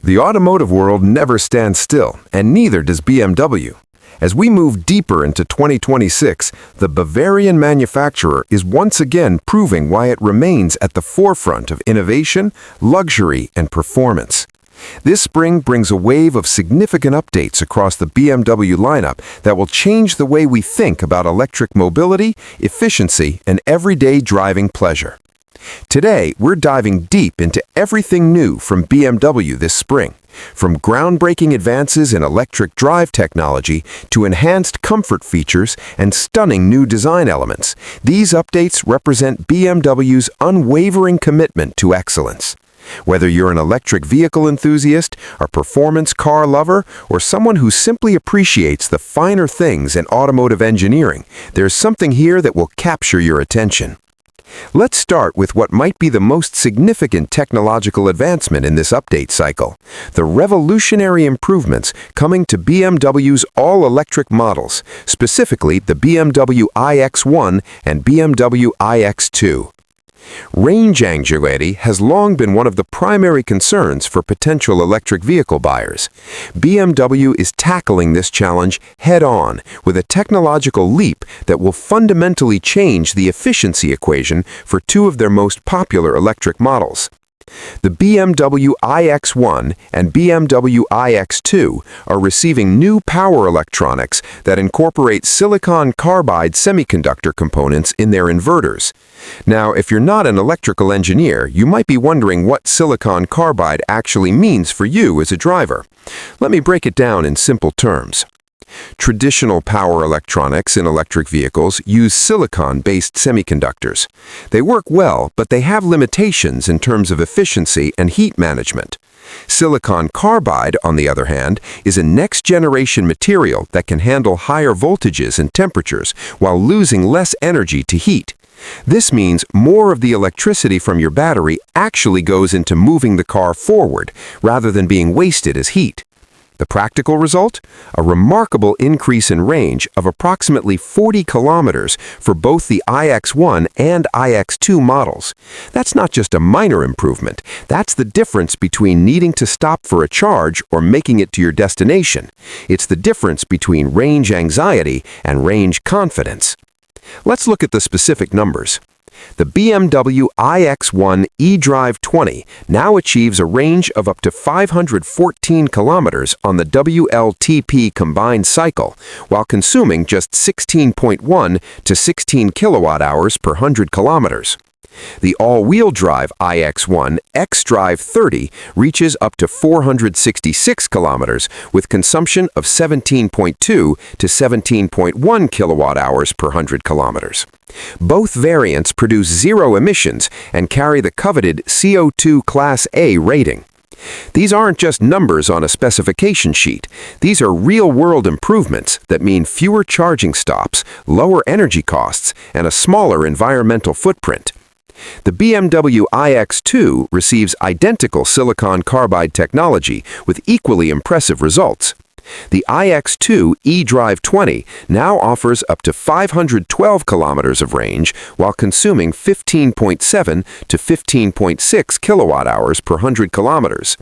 The automotive world never stands still, and neither does BMW. As we move deeper into 2026, the Bavarian manufacturer is once again proving why it remains at the forefront of innovation, luxury, and performance. This spring brings a wave of significant updates across the BMW lineup that will change the way we think about electric mobility, efficiency, and everyday driving pleasure. Today, we're diving deep into everything new from BMW this spring, from groundbreaking advances in electric drive technology to enhanced comfort features and stunning new design elements. These updates represent BMW's unwavering commitment to excellence. Whether you're an electric vehicle enthusiast, a performance car lover, or someone who simply appreciates the finer things in automotive engineering, there's something here that will capture your attention. Let's start with what might be the most significant technological advancement in this update cycle: the revolutionary improvements coming to BMW's all-electric models, specifically the BMW iX1 and BMW iX2. Range anxiety has long been one of the primary concerns for potential electric vehicle buyers. BMW is tackling this challenge head-on with a technological leap that will fundamentally change the efficiency equation for two of their most popular electric models. The BMW iX1 and BMW iX2 are receiving new power electronics that incorporate silicon-carbide semiconductor components in their inverters. Now, if you're not an electrical engineer, you might be wondering what silicon-carbide actually means for you as a driver. Let me break it down in simple terms. Traditional power electronics in electric vehicles use silicon-based semiconductors. They work well, but they have limitations in terms of efficiency and heat management. Silicon carbide, on the other hand, is a next-generation material that can handle higher voltages and temperatures while losing less energy to heat. This means more of the electricity from your battery actually goes into moving the car forward, rather than being wasted as heat. The practical result? A remarkable increase in range of approximately 40 kilometers for both the iX1 and iX2 models. That's not just a minor improvement. That's the difference between needing to stop for a charge or making it to your destination. It's the difference between range anxiety and range confidence. Let's look at the specific numbers. The BMW iX1 eDrive 20 now achieves a range of up to 514 kilometers on the WLTP combined cycle, while consuming just 16.1 to 16 kilowatt-hours per 100 kilometers. The all-wheel drive iX1 xDrive 30 reaches up to 466 kilometers with consumption of 17.2 to 17.1 kilowatt-hours per 100 kilometers. Both variants produce zero emissions and carry the coveted CO2 Class A rating. These aren't just numbers on a specification sheet. These are real-world improvements that mean fewer charging stops, lower energy costs, and a smaller environmental footprint. The BMW iX2 receives identical silicon carbide technology with equally impressive results. The iX2 eDrive 20 now offers up to 512 kilometers of range while consuming 15.7 to 15.6 kilowatt-hours per 100 kilometers.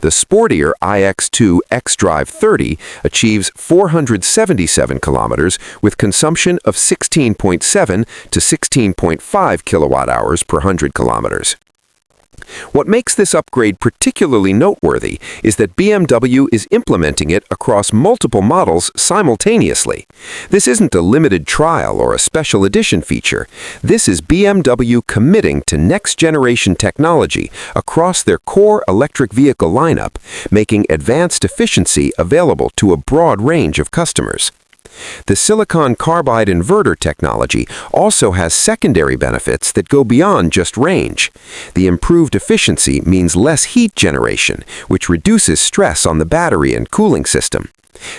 The sportier iX2 xDrive 30 achieves 477 kilometers with consumption of 16.7 to 16.5 kilowatt-hours per 100 kilometers. What makes this upgrade particularly noteworthy is that BMW is implementing it across multiple models simultaneously. This isn't a limited trial or a special edition feature. This is BMW committing to next-generation technology across their core electric vehicle lineup, making advanced efficiency available to a broad range of customers. The silicon carbide inverter technology also has secondary benefits that go beyond just range. The improved efficiency means less heat generation, which reduces stress on the battery and cooling system.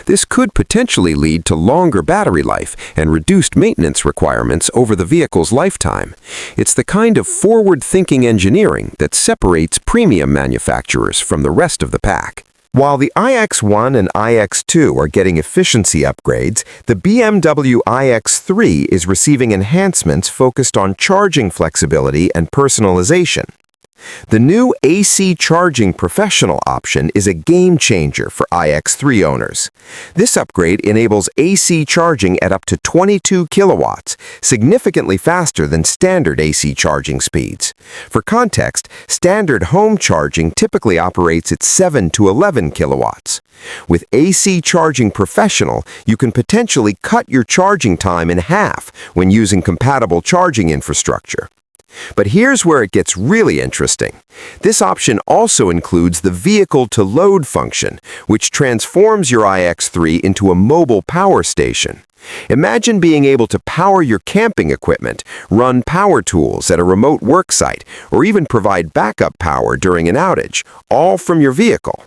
This could potentially lead to longer battery life and reduced maintenance requirements over the vehicle's lifetime. It's the kind of forward-thinking engineering that separates premium manufacturers from the rest of the pack. While the iX1 and iX2 are getting efficiency upgrades, the BMW iX3 is receiving enhancements focused on charging flexibility and personalization. The new AC Charging Professional option is a game changer for iX3 owners. This upgrade enables AC charging at up to 22 kilowatts, significantly faster than standard AC charging speeds. For context, standard home charging typically operates at 7 to 11 kilowatts. With AC Charging Professional, you can potentially cut your charging time in half when using compatible charging infrastructure. But here's where it gets really interesting. This option also includes the vehicle-to-load function, which transforms your iX3 into a mobile power station. Imagine being able to power your camping equipment, run power tools at a remote work site, or even provide backup power during an outage, all from your vehicle.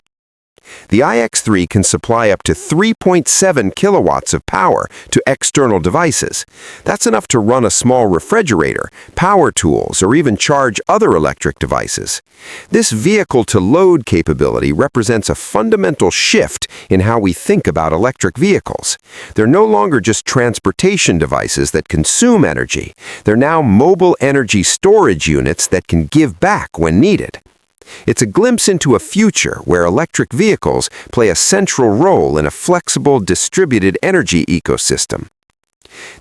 The iX3 can supply up to 3.7 kilowatts of power to external devices. That's enough to run a small refrigerator, power tools, or even charge other electric devices. This vehicle-to-load capability represents a fundamental shift in how we think about electric vehicles. They're no longer just transportation devices that consume energy. They're now mobile energy storage units that can give back when needed. It's a glimpse into a future where electric vehicles play a central role in a flexible, distributed energy ecosystem.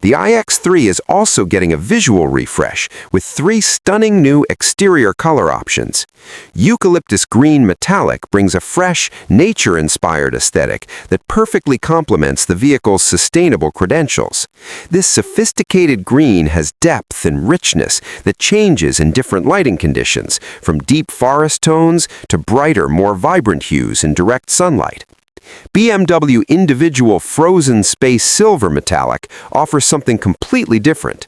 The iX3 is also getting a visual refresh with 3 stunning new exterior color options. Eucalyptus Green Metallic brings a fresh, nature-inspired aesthetic that perfectly complements the vehicle's sustainable credentials. This sophisticated green has depth and richness that changes in different lighting conditions, from deep forest tones to brighter, more vibrant hues in direct sunlight. BMW individual Frozen Space Silver Metallic offers something completely different.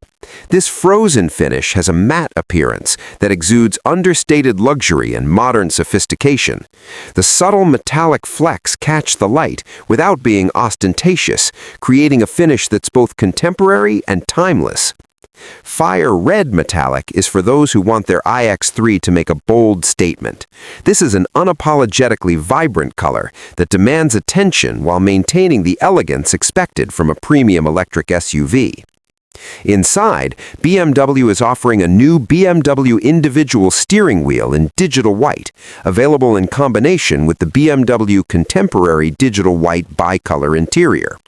This frozen finish has a matte appearance that exudes understated luxury and modern sophistication. The subtle metallic flecks catch the light without being ostentatious, creating a finish that's both contemporary and timeless. Fire Red Metallic is for those who want their iX3 to make a bold statement. This is an unapologetically vibrant color that demands attention while maintaining the elegance expected from a premium electric SUV. Inside, BMW is offering a new BMW individual steering wheel in digital white, available in combination with the BMW Contemporary digital white bicolor interior.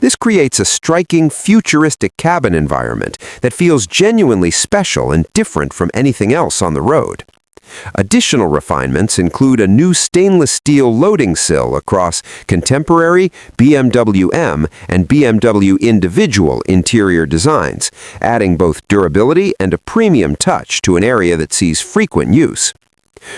This creates a striking, futuristic cabin environment that feels genuinely special and different from anything else on the road. Additional refinements include a new stainless steel loading sill across contemporary, BMW M, and BMW individual interior designs, adding both durability and a premium touch to an area that sees frequent use.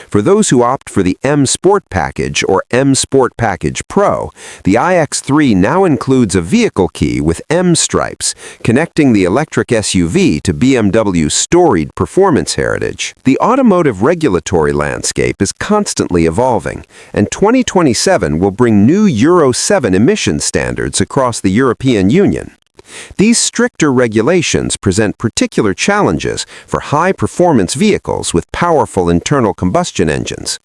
For those who opt for the M Sport Package or M Sport Package Pro, the iX3 now includes a vehicle key with M stripes, connecting the electric SUV to BMW's storied performance heritage. The automotive regulatory landscape is constantly evolving, and 2027 will bring new Euro 7 emission standards across the European Union. These stricter regulations present particular challenges for high-performance vehicles with powerful internal combustion engines.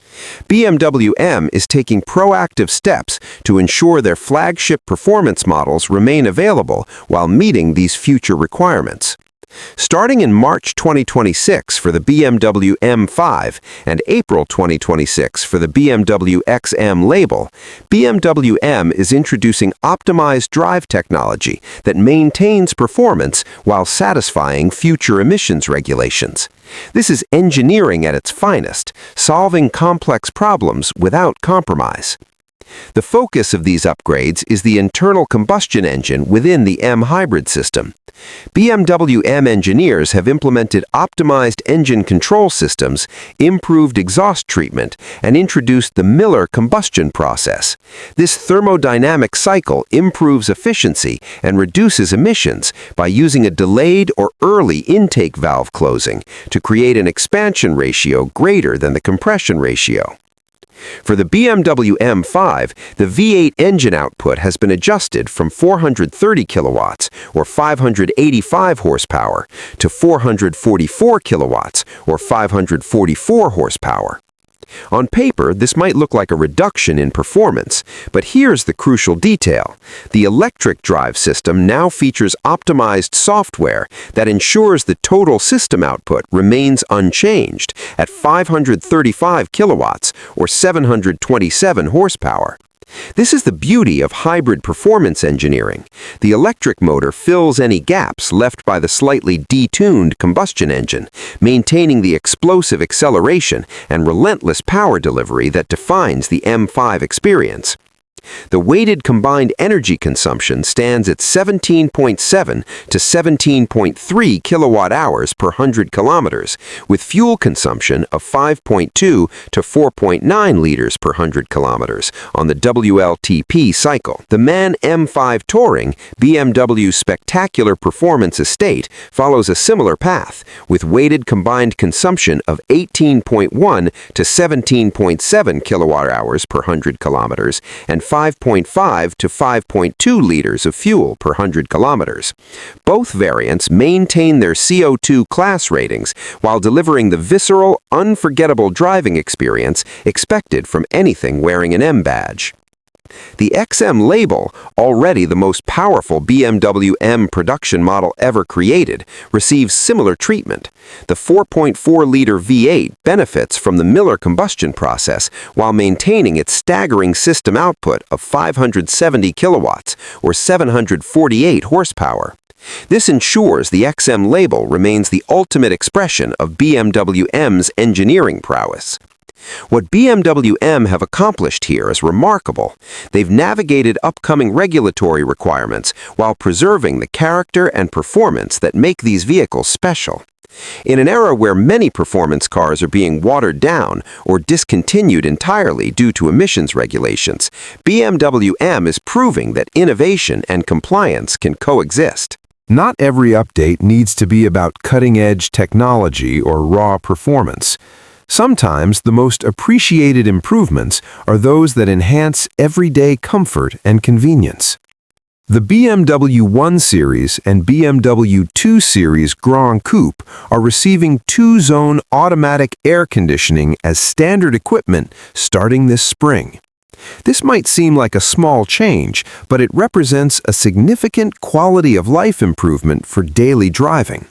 BMW M is taking proactive steps to ensure their flagship performance models remain available while meeting these future requirements. Starting in March 2026 for the BMW M5 and April 2026 for the BMW XM Label, BMW M is introducing optimized drive technology that maintains performance while satisfying future emissions regulations. This is engineering at its finest, solving complex problems without compromise. The focus of these upgrades is the internal combustion engine within the M hybrid system. BMW M engineers have implemented optimized engine control systems, improved exhaust treatment, and introduced the Miller combustion process. This thermodynamic cycle improves efficiency and reduces emissions by using a delayed or early intake valve closing to create an expansion ratio greater than the compression ratio. For the BMW M5, the V8 engine output has been adjusted from 430 kilowatts, or 585 horsepower, to 444 kilowatts, or 544 horsepower. On paper, this might look like a reduction in performance, but here's the crucial detail. The electric drive system now features optimized software that ensures the total system output remains unchanged at 535 kilowatts or 727 horsepower. This is the beauty of hybrid performance engineering. The electric motor fills any gaps left by the slightly detuned combustion engine, maintaining the explosive acceleration and relentless power delivery that defines the M5 experience. The weighted combined energy consumption stands at 17.7 to 17.3 kilowatt-hours per 100 kilometers, with fuel consumption of 5.2 to 4.9 liters per 100 kilometers on the WLTP cycle. The MAN M5 Touring, BMW's spectacular performance estate, follows a similar path, with weighted combined consumption of 18.1 to 17.7 kilowatt-hours per 100 kilometers and 5.5 to 5.2 liters of fuel per 100 kilometers. Both variants maintain their CO2 class ratings while delivering the visceral, unforgettable driving experience expected from anything wearing an M badge. The XM Label, already the most powerful BMW M production model ever created, receives similar treatment. The 4.4-liter V8 benefits from the Miller combustion process while maintaining its staggering system output of 570 kilowatts or 748 horsepower. This ensures the XM Label remains the ultimate expression of BMW M's engineering prowess. What BMW M have accomplished here is remarkable. They've navigated upcoming regulatory requirements while preserving the character and performance that make these vehicles special. In an era where many performance cars are being watered down or discontinued entirely due to emissions regulations, BMW M is proving that innovation and compliance can coexist. Not every update needs to be about cutting-edge technology or raw performance. Sometimes the most appreciated improvements are those that enhance everyday comfort and convenience. The BMW 1 Series and BMW 2 Series Grand Coupe are receiving two-zone automatic air conditioning as standard equipment starting this spring. This might seem like a small change, but it represents a significant quality of life improvement for daily driving.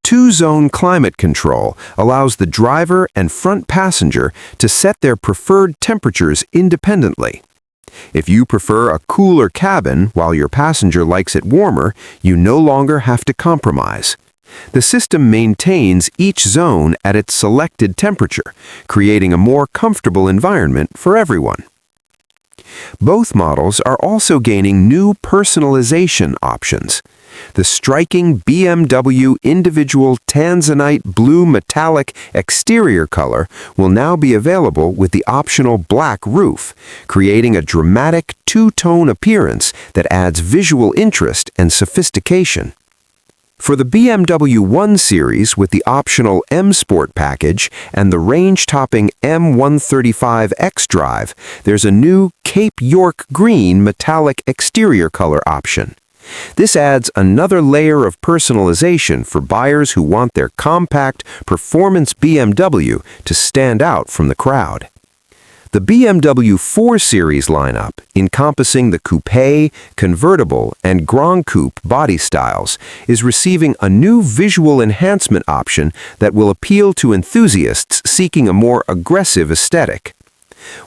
Two-zone climate control allows the driver and front passenger to set their preferred temperatures independently. If you prefer a cooler cabin while your passenger likes it warmer, you no longer have to compromise. The system maintains each zone at its selected temperature, creating a more comfortable environment for everyone. Both models are also gaining new personalization options. The striking BMW individual tanzanite blue metallic exterior color will now be available with the optional black roof, creating a dramatic two-tone appearance that adds visual interest and sophistication. For the BMW 1 Series with the optional M Sport package and the range-topping M135 xDrive, there's a new Cape York green metallic exterior color option. This adds another layer of personalization for buyers who want their compact, performance BMW to stand out from the crowd. The BMW 4 Series lineup, encompassing the coupe, convertible, and Grand Coupe body styles, is receiving a new visual enhancement option that will appeal to enthusiasts seeking a more aggressive aesthetic.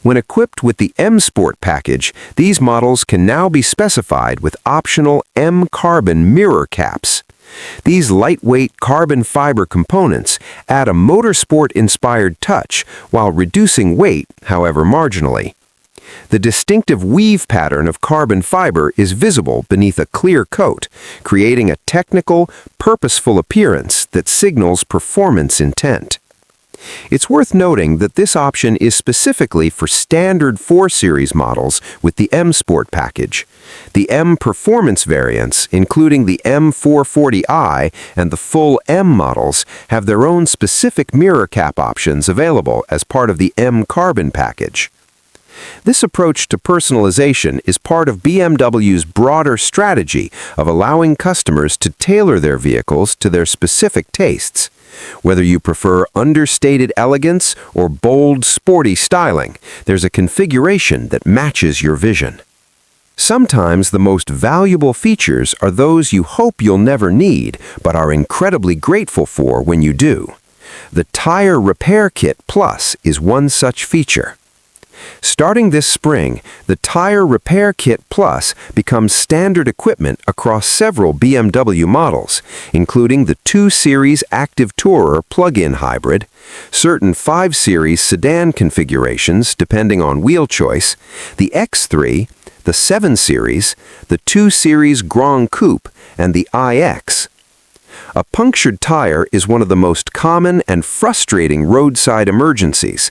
When equipped with the M Sport package, these models can now be specified with optional M-carbon mirror caps. These lightweight carbon fiber components add a motorsport-inspired touch while reducing weight, however marginally. The distinctive weave pattern of carbon fiber is visible beneath a clear coat, creating a technical, purposeful appearance that signals performance intent. It's worth noting that this option is specifically for standard 4 Series models with the M Sport package. The M Performance variants, including the M440i and the full M models, have their own specific mirror cap options available as part of the M Carbon package. This approach to personalization is part of BMW's broader strategy of allowing customers to tailor their vehicles to their specific tastes. Whether you prefer understated elegance or bold, sporty styling, there's a configuration that matches your vision. Sometimes the most valuable features are those you hope you'll never need, but are incredibly grateful for when you do. The Tire Repair Kit Plus is one such feature. Starting this spring, the Tire Repair Kit Plus becomes standard equipment across several BMW models, including the 2 Series Active Tourer plug-in hybrid, certain 5 Series sedan configurations depending on wheel choice, the X3, the 7 Series, the 2 Series Grand Coupe, and the iX. A punctured tire is one of the most common and frustrating roadside emergencies.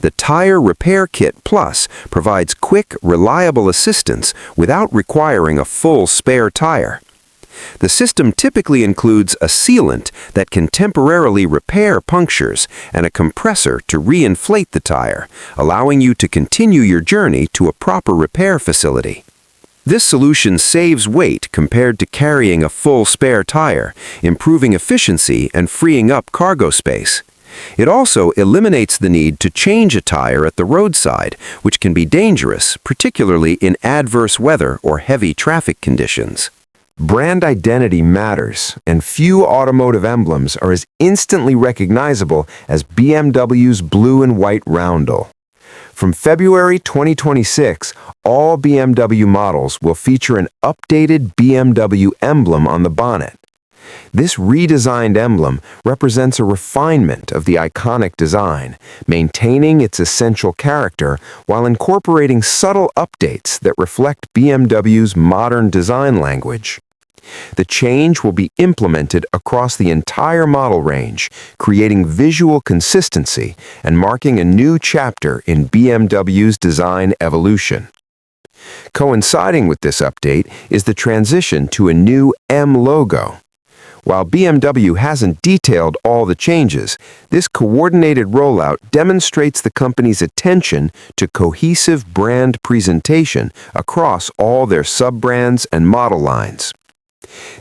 The Tire Repair Kit Plus provides quick, reliable assistance without requiring a full spare tire. The system typically includes a sealant that can temporarily repair punctures and a compressor to reinflate the tire, allowing you to continue your journey to a proper repair facility. This solution saves weight compared to carrying a full spare tire, improving efficiency and freeing up cargo space. It also eliminates the need to change a tire at the roadside, which can be dangerous, particularly in adverse weather or heavy traffic conditions. Brand identity matters, and few automotive emblems are as instantly recognizable as BMW's blue and white roundel. From February 2026, all BMW models will feature an updated BMW emblem on the bonnet. This redesigned emblem represents a refinement of the iconic design, maintaining its essential character while incorporating subtle updates that reflect BMW's modern design language. The change will be implemented across the entire model range, creating visual consistency and marking a new chapter in BMW's design evolution. Coinciding with this update is the transition to a new M logo. While BMW hasn't detailed all the changes, this coordinated rollout demonstrates the company's attention to cohesive brand presentation across all their sub-brands and model lines.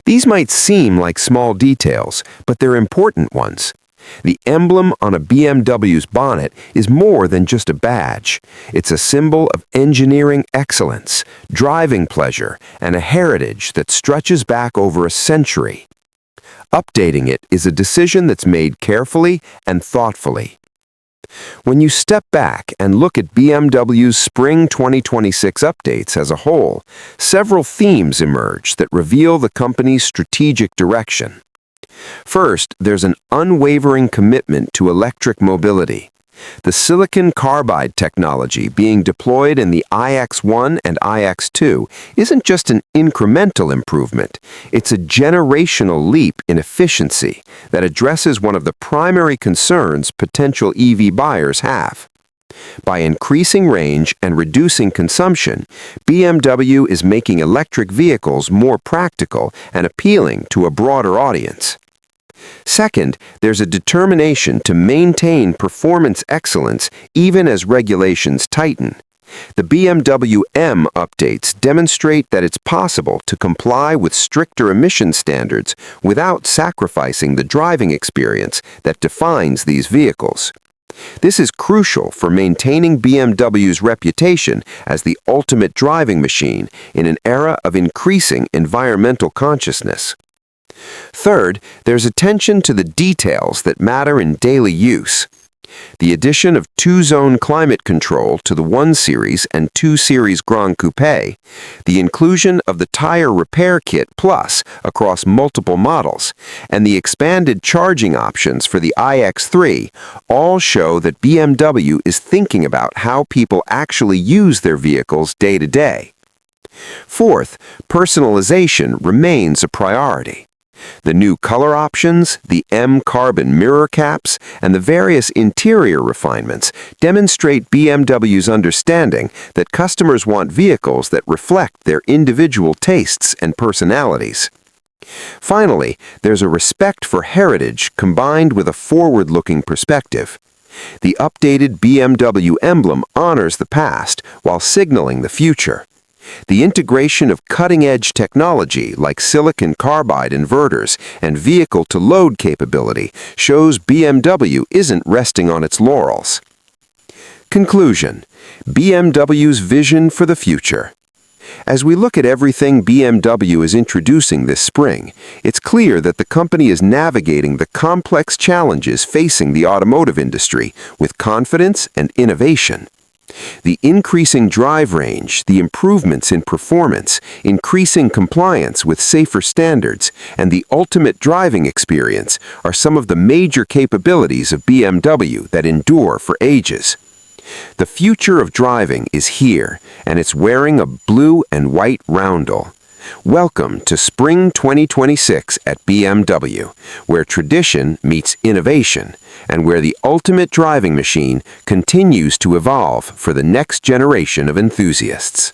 These might seem like small details, but they're important ones. The emblem on a BMW's bonnet is more than just a badge. It's a symbol of engineering excellence, driving pleasure, and a heritage that stretches back over a century. Updating it is a decision that's made carefully and thoughtfully. When you step back and look at BMW's Spring 2026 updates as a whole, several themes emerge that reveal the company's strategic direction. First, there's an unwavering commitment to electric mobility. The Silicon-Carbide technology being deployed in the iX1 and iX2 isn't just an incremental improvement, it's a generational leap in efficiency that addresses one of the primary concerns potential EV buyers have. By increasing range and reducing consumption, BMW is making electric vehicles more practical and appealing to a broader audience. Second, there's a determination to maintain performance excellence even as regulations tighten. The BMW M updates demonstrate that it's possible to comply with stricter emission standards without sacrificing the driving experience that defines these vehicles. This is crucial for maintaining BMW's reputation as the ultimate driving machine in an era of increasing environmental consciousness. Third, there's attention to the details that matter in daily use. The addition of 2-zone climate control to the 1 Series and 2 Series Grand Coupe, the inclusion of the Tire Repair Kit Plus across multiple models, and the expanded charging options for the iX3 all show that BMW is thinking about how people actually use their vehicles day to day. Fourth, personalization remains a priority. The new color options, the M carbon mirror caps, and the various interior refinements demonstrate BMW's understanding that customers want vehicles that reflect their individual tastes and personalities. Finally, there's a respect for heritage combined with a forward-looking perspective. The updated BMW emblem honors the past while signaling the future. The integration of cutting-edge technology like silicon-carbide inverters and vehicle-to-load capability shows BMW isn't resting on its laurels. Conclusion: BMW's vision for the future. As we look at everything BMW is introducing this spring, it's clear that the company is navigating the complex challenges facing the automotive industry with confidence and innovation. The increasing drive range, the improvements in performance, increasing compliance with safer standards, and the ultimate driving experience are some of the major capabilities of BMW that endure for ages. The future of driving is here, and it's wearing a blue and white roundel. Welcome to Spring 2026 at BMW, where tradition meets innovation, and where the ultimate driving machine continues to evolve for the next generation of enthusiasts.